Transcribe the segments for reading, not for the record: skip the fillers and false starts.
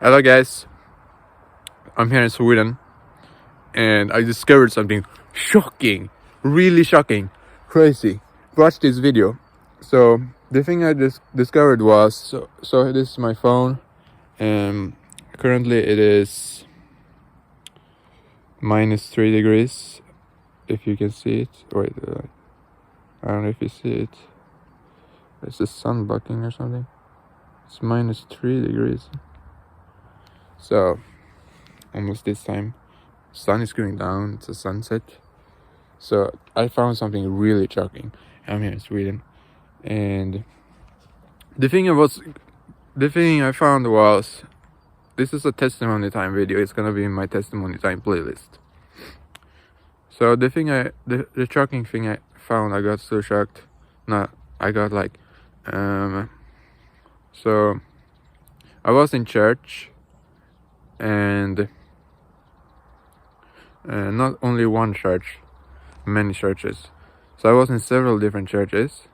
Hello guys, I'm here in Sweden and I discovered something shocking, really shocking, crazy. Watch this video. So the thing I discovered was, so this is my phone and currently it is -3 degrees, if you can see it. Wait, I don't know if you see it. Is the sun blocking or something? It's -3 degrees. So almost this time. Sun is going down, it's a sunset. So I found something really shocking. I'm here in Sweden, and the thing I found was, this is a testimony time video. It's gonna be in my testimony time playlist. So the shocking thing I found, I got so shocked. I got like, so I was in church, and not only one church, many churches. So I was in several different churches,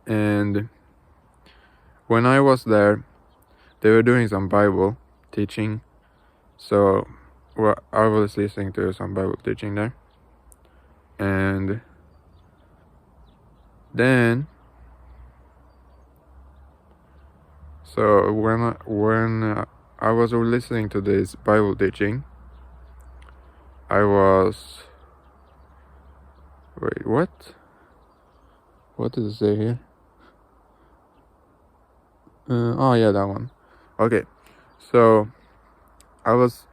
and when I was there, they were doing some Bible teaching. So I was listening to some Bible teaching there, and then so when I was listening to this Bible teaching, I was what does it say here? Oh yeah, that one. Okay, so I was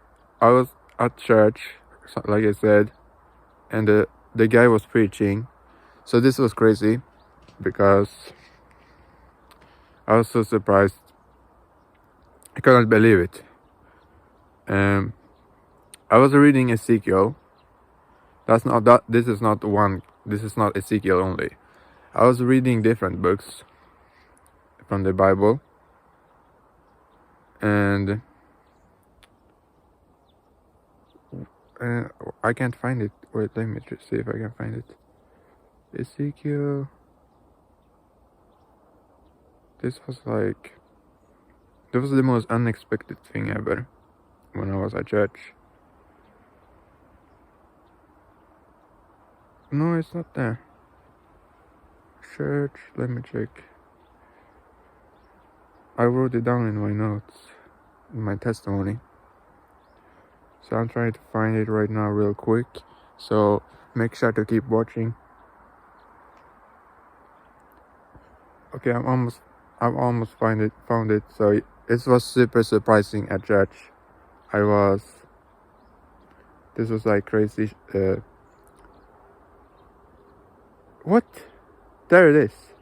at church, like I said, and the guy was preaching. So this was crazy because I was so surprised. I couldn't believe it. I was reading Ezekiel. This is not Ezekiel only. I was reading different books from the Bible, and I can't find it. Wait, let me just see if I can find it. Ezekiel. This was the most unexpected thing ever when I was at church. No, it's not there. Church, let me check. I wrote it down in my notes, in my testimony. So I'm trying to find it right now real quick. So make sure to keep watching. Okay, I'm almost found it. So it was super surprising at church. This was like crazy. What? There it is.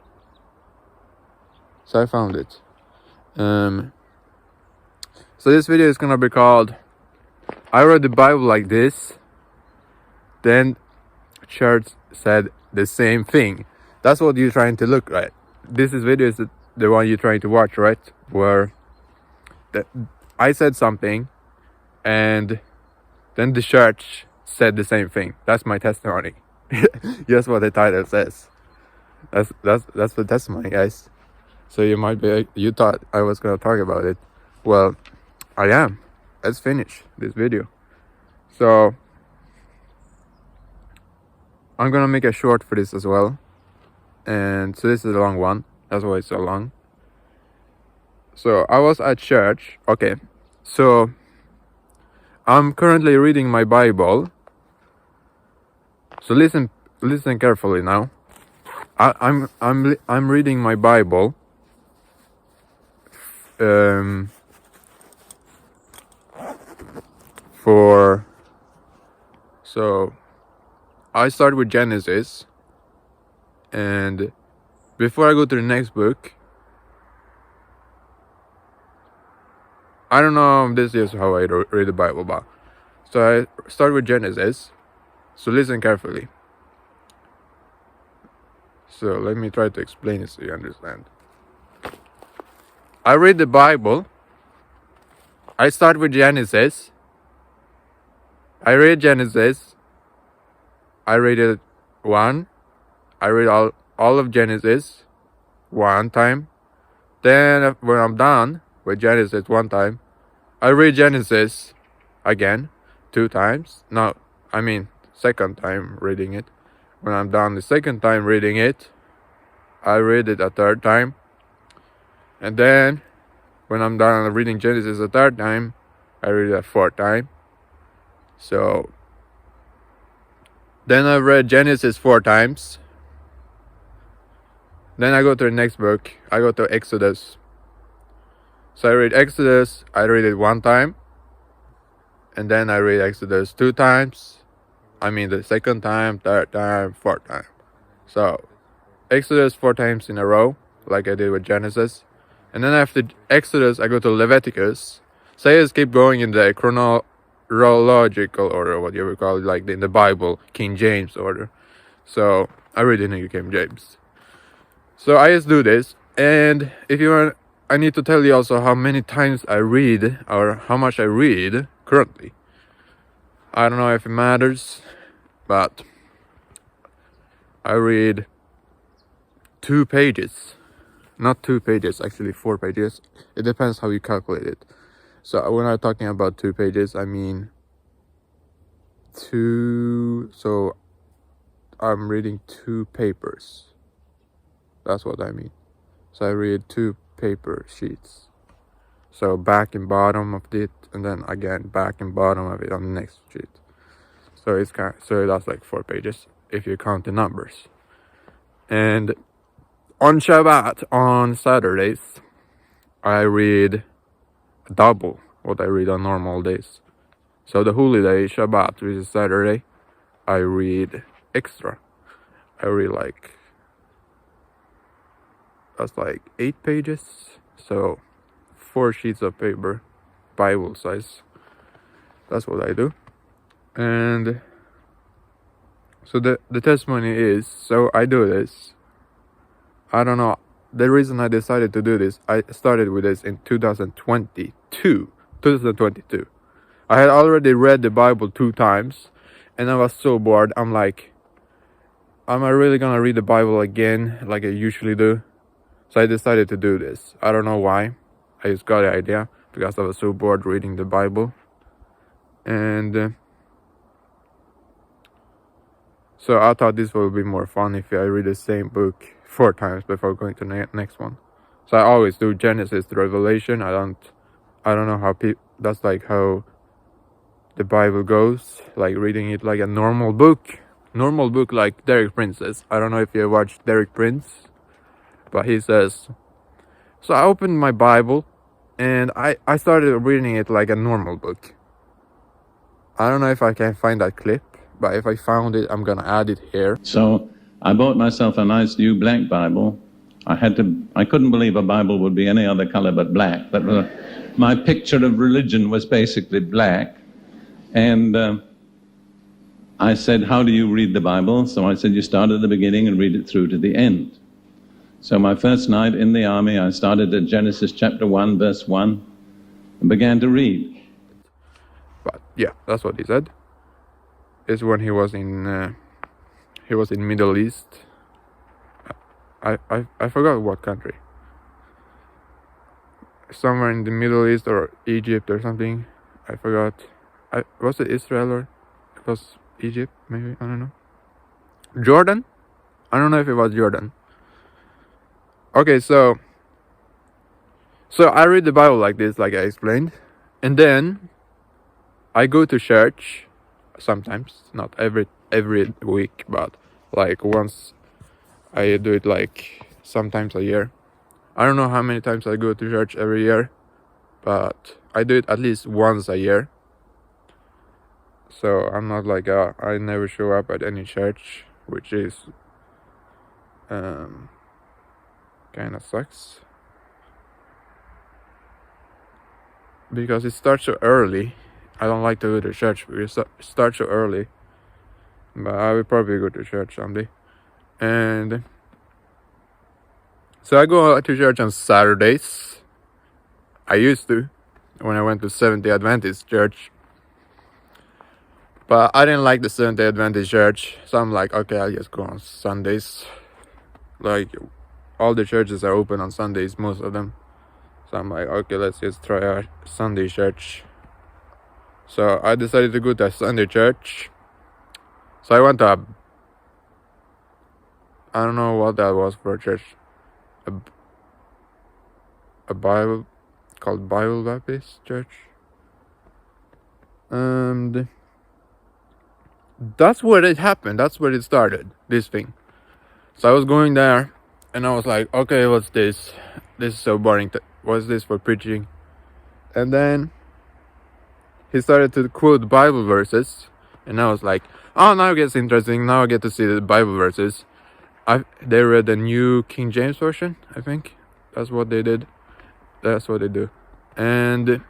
So I found it. So this video is gonna be called, I read the Bible like this, then church said the same thing. That's what you're trying to look at. This video is the one you're trying to watch, right? Where I said something, and then the church said the same thing. That's my testimony. Just what the title says. That's the testimony, guys. So you thought I was gonna talk about it. Well, I am. Let's finish this video. So I'm gonna make a short for this as well, and so this is a long one. That's why it's so long. So I was at church. Okay, so I'm currently reading my Bible. So listen carefully now. I'm reading my Bible. So I start with Genesis, and before I go to the next book, I don't know if this is how I read the Bible, but so I start with Genesis. So listen carefully. So let me try to explain it so you understand. I read the Bible. I start with Genesis. I read Genesis. I read it one. I read all of Genesis one time. Then when I'm done, with Genesis one time. I read Genesis again 2 times. No, I mean second time reading it. When I'm done the second time reading it, I read it a third time. And then when I'm done reading Genesis a third time, I read it a fourth time. So then I read Genesis 4 times. Then I go to the next book. I go to Exodus. So I read Exodus. I read it 1 time. And then I read Exodus 2 times. I mean the second time, third time, fourth time. So Exodus 4 times in a row, like I did with Genesis. And then after Exodus, I go to Leviticus. So I just keep going in the chronological order, what you would call it, like in the Bible, King James order. So I read in the King James. So I just do this. And if you want, I need to tell you also how many times I read, or how much I read currently. I don't know if it matters, but I read 2 pages. Not 2 pages, actually 4 pages. It depends how you calculate it. So when I'm talking about 2 pages, I mean 2. So I'm reading 2 papers. That's what I mean. So I read 2 paper sheets. So back and bottom of it, and then again back and bottom of it on the next sheet. So it's so that's like 4 pages if you count the numbers. And on Shabbat, on Saturdays, I read double what I read on normal days. So the holy day, Shabbat, which is Saturday, I read extra. I read that's like 8 pages. So 4 sheets of paper, Bible size. That's what I do. And so the testimony is, so I do this. I don't know. The reason I decided to do this, I started with this in 2022. I had already read the Bible 2 times, and I was so bored. I'm like, am I really gonna read the Bible again like I usually do? So I decided to do this. I don't know why. I just got the idea because I was so bored reading the Bible. And so I thought this would be more fun if I read the same book 4 times before going to the next one. So I always do Genesis to Revelation. I don't know how that's like how the Bible goes, like reading it like a normal book like Derek Prince says. I don't know if you watched Derek Prince, but he says, so I opened my Bible and I started reading it like a normal book. I don't know if I can find that clip, but if I found it, I'm gonna add it here. So I bought myself a nice new black Bible. I couldn't believe a Bible would be any other color but black. But my picture of religion was basically black. And I said, how do you read the Bible? So I said, you start at the beginning and read it through to the end. So my first night in the army, I started at Genesis chapter 1, verse 1, and began to read. But yeah, that's what he said. It's when he was in Middle East. I forgot what country. Somewhere in the Middle East or Egypt or something. I forgot. Was it Israel or it was Egypt? Maybe, I don't know. Jordan? I don't know if it was Jordan. Okay, so I read the Bible like this, like I explained, and then I go to church sometimes, not every week, but like once. I do it like sometimes a year. I don't know how many times I go to church every year, but I do it at least once a year. So I'm not like I never show up at any church, which is kind of sucks because it starts so early. I don't like to go to church because it starts so early, but I will probably go to church someday. And so I go to church on Saturdays. I used to when I went to Seventh-day Adventist church. But I didn't like the Seventh-day Adventist church. So I'm like, okay, I'll just go on Sundays. Like, all the churches are open on Sundays, most of them. So I'm like, okay, let's just try our Sunday church. So I decided to go to a Sunday church. So I went to I don't know what that was for a church. A Bible called Bible Baptist Church. And that's where it happened. That's where it started, this thing. So I was going there and I was like, okay, what's this? This is so boring. What's this for preaching? And then he started to quote Bible verses. And I was like, oh, now it gets interesting. Now I get to see the Bible verses. They read the New King James Version, I think. That's what they did. That's what they do. And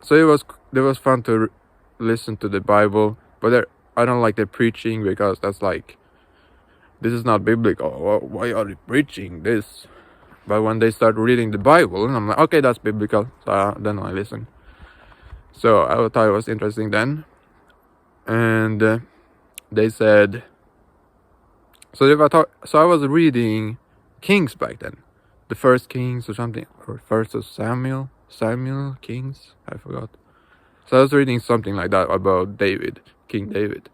so it was fun to listen to the Bible. But I don't like the preaching because that's like, this is not biblical. Why are they preaching this? But when they start reading the Bible, and I'm like, okay, that's biblical. So then I listen. So I thought it was interesting then. And they said, so I was reading Kings back then, the first Kings or something, or first of Samuel Kings, I forgot. So I was reading something like that about King David.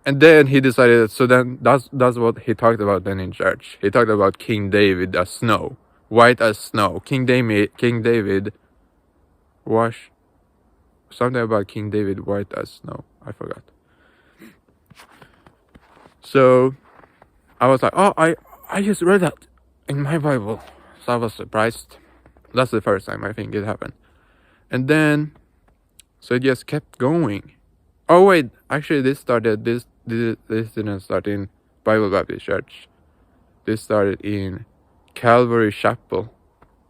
And then he decided, so then that's what he talked about then in church. He talked about King David as snow, white as snow. King David was something about King David white as snow. I forgot. So I was like, oh, I just read that in my Bible. So I was surprised. That's the first time I think it happened. And then, so it just kept going. Oh wait, actually this didn't start in Bible Baptist Church. This started in Calvary Chapel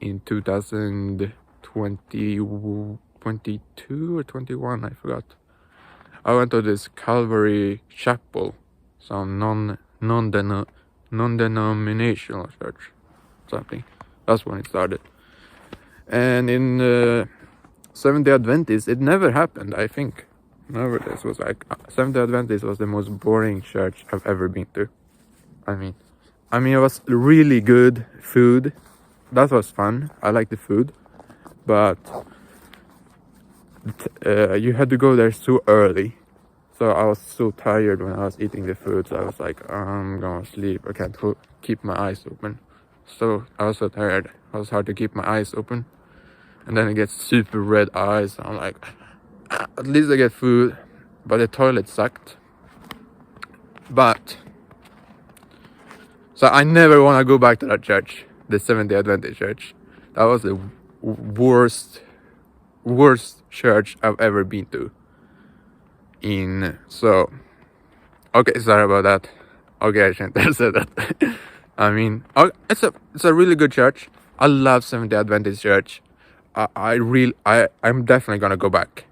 in 2022 or 21, I forgot. I went to this Calvary Chapel, some non-denominational church, something. That's when it started. And in Seventh-day Adventist, it never happened, I think. Never. This was like Seventh-day Adventist was the most boring church I've ever been to. I mean, it was really good food. That was fun. I like the food, but you had to go there so early. So I was so tired when I was eating the food. So I was like, I'm gonna sleep. I can't keep my eyes open. So I was so tired. It was hard to keep my eyes open. And then I get super red eyes. I'm like, at least I get food. But the toilet sucked. But so I never want to go back to that church, the Seventh-day Adventist church. That was the worst church I've ever been to. Okay, sorry about that. Okay, I shouldn't have said that. I mean, it's a really good church. I love Seventh-day Adventist church. I'm definitely gonna go back.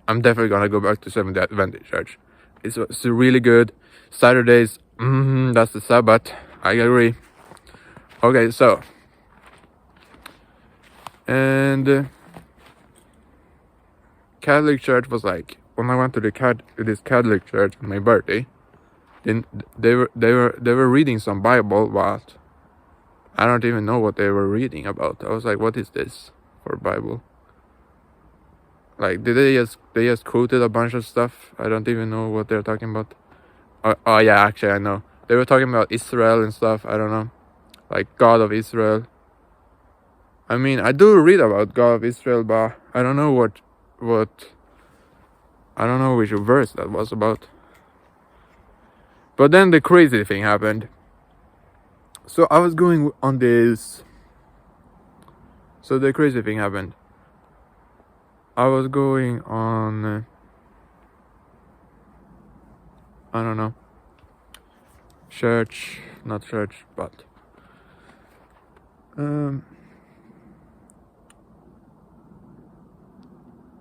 I'm definitely gonna go back to Seventh-day Adventist church. It's really good. Saturdays, that's the Sabbath. I agree. Okay, so and Catholic church was like, when I went to this Catholic church on my birthday, then they were reading some Bible, but I don't even know what they were reading about. I was like, what is this for Bible? Like, they just quoted a bunch of stuff. I don't even know what they're talking about. Oh yeah, actually I know. They were talking about Israel and stuff. I don't know, like God of Israel. I mean, I do read about God of Israel, but I don't know what I don't know which verse that was about. But then the crazy thing happened. So I was going on this. So the crazy thing happened. I was going on. I don't know. Not church, but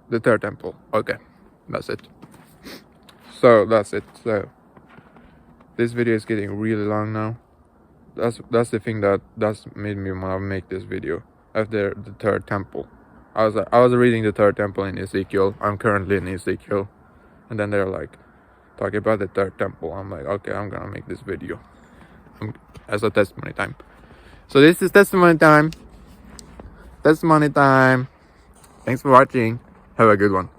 the third temple. Okay, that's it. So that's it. So this video is getting really long now. That's the thing that's made me want to make this video. After the third temple, I was reading the third temple in Ezekiel. I'm currently in Ezekiel, and then they're like talking about the third temple. I'm like, okay, I'm gonna make this video as a testimony time. So this is testimony time. testimony time. Thanks for watching. Have a good one.